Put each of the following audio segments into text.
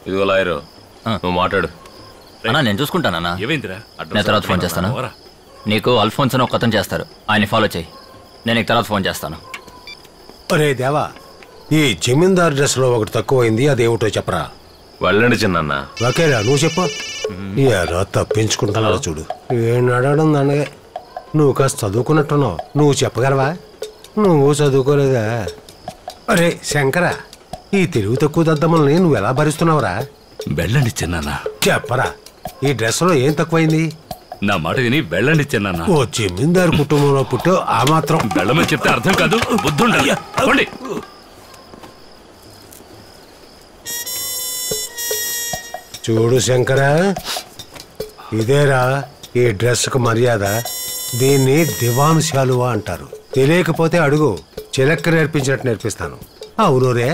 ఇదిగో లాయరు, నువ్వు మాట్లాడు. అన్నా నేను చూసుకుంటానన్నా. నేను తర్వాత ఫోన్ చేస్తాను. నీకు అల్ఫోన్స్ అని ఒక అతను చేస్తారు, ఆయన ఫాలో చేయి. నేను నీకు తర్వాత ఫోన్ చేస్తాను. అరే దేవా, ఈ జమీందార్ డ్రెస్ లో ఒకటి తక్కువైంది, అదేమిటో చెప్పరా. వెళ్ళండి చిన్న. ఓకేరా, నువ్వు చెప్పు. ఎలా తప్పించుకుంటున్నావు చూడు. ఏం అడగడం దండగా. నువ్వు కాస్త చదువుకున్నట్టున్నావు, నువ్వు చెప్పగలవా? నువ్వు చదువుకోలేదా? అరే శంకరా, ఈ తెలుగు తక్కువ దద్దమ్మల్ని నువ్వు ఎలా భరిస్తున్నావురా? వెళ్ళండి చిన్న. చెప్పరా, ఈ డ్రెస్ లో ఏం తక్కువైంది? నా మాట విని వెళ్ళండి చిన్న. ఓ జమీందారు కుటుంబంలో పుట్టు, ఆ మాత్రం వెళ్ళమని చెప్తే అర్థం కాదు, బుద్ధుండాలి. చూడు శంకరా, ఇదేరా ఈ డ్రెస్కు మర్యాద. దీన్ని దివాన్ శాలువా అంటారు. తెలియకపోతే అడుగు, చిలక్క నేర్పించినట్టు నేర్పిస్తాను. అవును రే,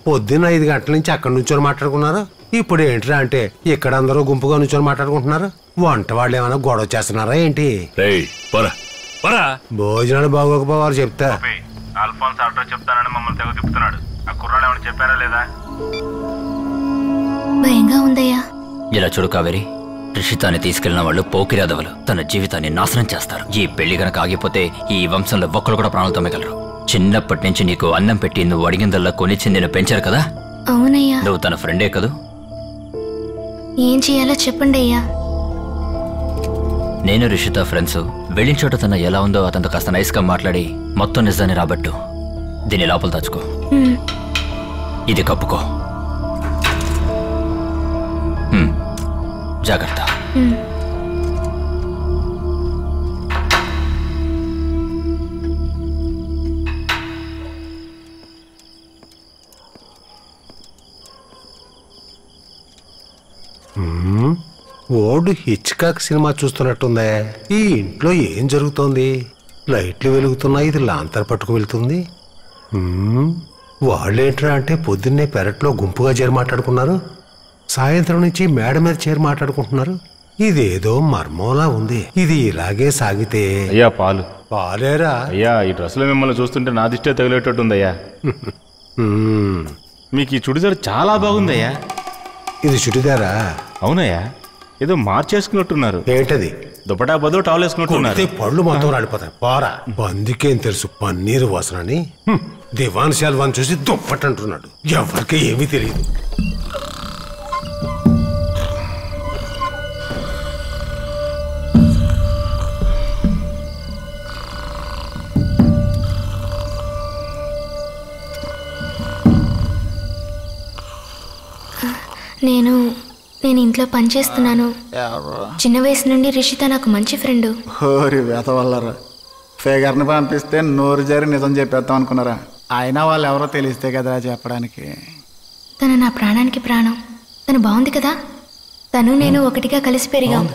పొద్దున్న 5 గంటల నుంచి అక్కడి నుంచొని మాట్లాడుకున్నారు. ఇప్పుడు ఏంట్రా అంటే ఇక్కడ అందరూ గుంపుగా నుంచొని మాట్లాడుకుంటున్నారు. వంట వాళ్ళు ఏమైనా గొడవ చేస్తున్నారా ఏంటి? భోజనాలు బాగోకపోవారు చెప్తా. అల్ఫోన్స్ ఆటో చెప్తానని మమ్మల్ని తెగ తిప్పుతున్నాడు. ఆ కుర్రాళ్ళు ఏమైనా చెప్పారా లేదా? భయంగా ఉందయ్యా. ఇలా చూడు కావేరి, రిషితాన్ని తీసుకెళ్లిన వాళ్ళు పోకిరాదవలు తన జీవితాన్ని నాశనం చేస్తారు. ఈ పెళ్లి గనక ఆగిపోతే ఈ వంశంలో ఒక్కరు కూడా ప్రాణాలతో మిగలరు. చిన్నప్పటి నుంచి నీకు అన్నం పెట్టి నువ్వు అడిగిందల్లా కొనిచ్చి నేను పెంచారు కదా. అవునయ్యా. నువ్వు తన ఫ్రెండే కదూ. ఏం చేయాలో చెప్పండి అయ్యా. నేను రిషిత ఫ్రెండ్స్. వెళ్ళిన చోట తన ఎలా ఉందో అతనితో కాస్త నైస్గా మాట్లాడి మొత్తం నిజాన్ని రాబట్టు. దీన్ని లోపల దాచుకో, ఇది కప్పుకో. జాగ్రత్త. ఓల్డ్ హిచ్కాక్ సినిమా చూస్తున్నట్టుందే. ఈ ఇంట్లో ఏం జరుగుతోంది? లైట్లు వెలుగుతున్నాయి, ఇది లాంతర్ పట్టుకు వెళ్తుంది. వాళ్ళేంట్రా అంటే పొద్దున్నే పెరట్లో గుంపుగా చేరి మాట్లాడుకున్నారు, సాయంత్రం నుంచి మేడ మీద చేరి మాట్లాడుకుంటున్నారు. ఇదేదో మర్మోలా ఉంది. ఇది ఇలాగే సాగితే. అయ్యా పాలు. పాలేరా? అయ్యా ఈ డ్రెస్సులో మిమ్మల్ని చూస్తుంటే నా దిష్టే తగిలేటట్టుందయ్యా. మీకు ఈ చుడిదార్ చాలా బాగుందయ్యా. ఇది చుడిదారా? అవునయ్యా, ఏదో మార్చేసుకున్నట్టున్నారు. ఏంటది? దుపటా బదులు టవల్ వేసుకున్నట్టున్నారు. పళ్ళు మొత్తం రాడిపోతాయి. పోరా, బందికేం తెలుసు పన్నీరు వాసనని. దివాన్ శాల్వాన్ చూసి దుప్పటంటున్నాడు. ఎవరికి ఏమీ తెలియదు. నేను ఇంట్లో పనిచేస్తున్నాను. చిన్న వయసు నుండి రిషిత నాకు మంచి ఫ్రెండ్. హోరి వేత వల్లరా, ఫేగర్ని పంపిస్తే నోరు జారి నిజం చెప్పేద్దాం అనుకున్నారా? అయినా వాళ్ళు ఎవరో తెలిస్తే కదా చెప్పడానికి. తను నా ప్రాణానికి ప్రాణం. తను బాగుంది కదా. తను నేను ఒకటిగా కలిసి పెరిగాం.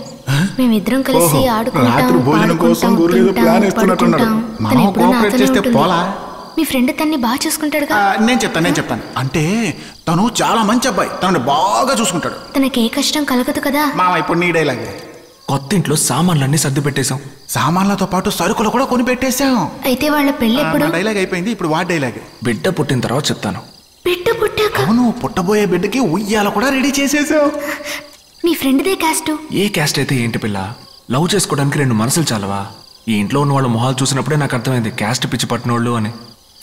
మేమిద్దరం కలిసి ఆడుకుంటాం, పాడుకుంటాం, తింటాం, పడుకుంటాం. తను ఎప్పుడు నాతోనే ఉంటుంది. మీ ఫ్రెండ్ తన్ని బాగా చూసుకుంటాడుగా. నేను చెప్తాను. అంటే తను చాలా మంచి అబ్బాయి, తనని బాగా చూసుకుంటాడు. తనకి ఏ కష్టం కలగదు కదా. మామ ఇప్పుడు నీ డైలాగే. కొత్త ఇంట్లో సామాన్లన్నీ సర్ది పెట్టేశాం. సామాన్లతో పాటు సరుకులు కూడా కొని పెట్టేశాం. అయితే వాళ్ళ పెళ్లి ఎప్పుడు? డైలాగ్ అయిపోయింది, ఇప్పుడు వాడి డైలాగ్. బిడ్డ పుట్టిన తర్వాత చెప్తాను. బిడ్డ పుట్టాక? అవును, పుట్టబోయే బిడ్డకి ఉయ్యాల కూడా రెడీ చేసేసాం. మీ ఫ్రెండ్దే క్యాస్ట్? ఏ క్యాస్ట్ అయితే ఏంటి పిల్ల, లవ్ చేసుకోవడానికి 2 మనసులు చాలవా? ఈ ఇంట్లో ఉన్న వాళ్ళ మొహాలు చూసినప్పుడే నాకు అర్థమైంది క్యాస్ట్ పిచ్చి పట్టినోళ్ళు అని.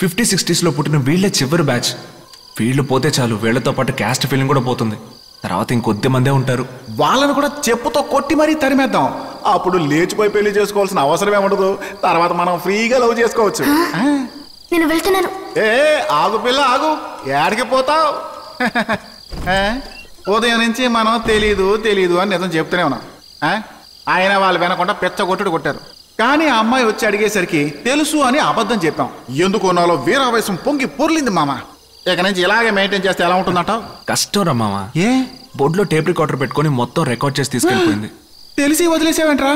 50-60s పుట్టిన వీళ్ళే చివరి బ్యాచ్. వీళ్ళు పోతే చాలు, వీళ్లతో పాటు క్యాస్ట్ ఫీలింగ్ కూడా పోతుంది. తర్వాత ఇంకొద్ది మందే ఉంటారు. వాళ్ళను కూడా చెప్పుతో కొట్టి మరీ తరిమేద్దాం. అప్పుడు లేచిపోయి పెళ్లి చేసుకోవాల్సిన అవసరం ఏముండదు. తర్వాత మనం ఫ్రీగా లవ్ చేసుకోవచ్చు. నేను వెళ్తున్నాను. ఆగు పిల్ల ఆగు, ఏడికి పోతావు? ఉదయం నుంచి మనం తెలీదు అని నిజం చెప్తూనే ఉన్నాం. ఆయన వాళ్ళు వినకుండా పెచ్చగొట్టుడు కొట్టారు. కానీ ఆ అమ్మాయి వచ్చి అడిగేసరికి తెలుసు అని అబద్ధం చెప్పాం. ఎందుకో నాలో వీరావేశం పొంగి పొర్లింది మామ. ఇక నుంచి ఇలాగే మెయింటైన్ చేస్తే ఎలా ఉంటుందంటావు? కష్టం రా మామ. ఏ బోర్డులో టేప్ రికార్డర్ పెట్టుకుని మొత్తం రికార్డ్ చేసి తీసుకెళ్ళిపోయింది. తెలిసి వదిలేసావేంట్రా?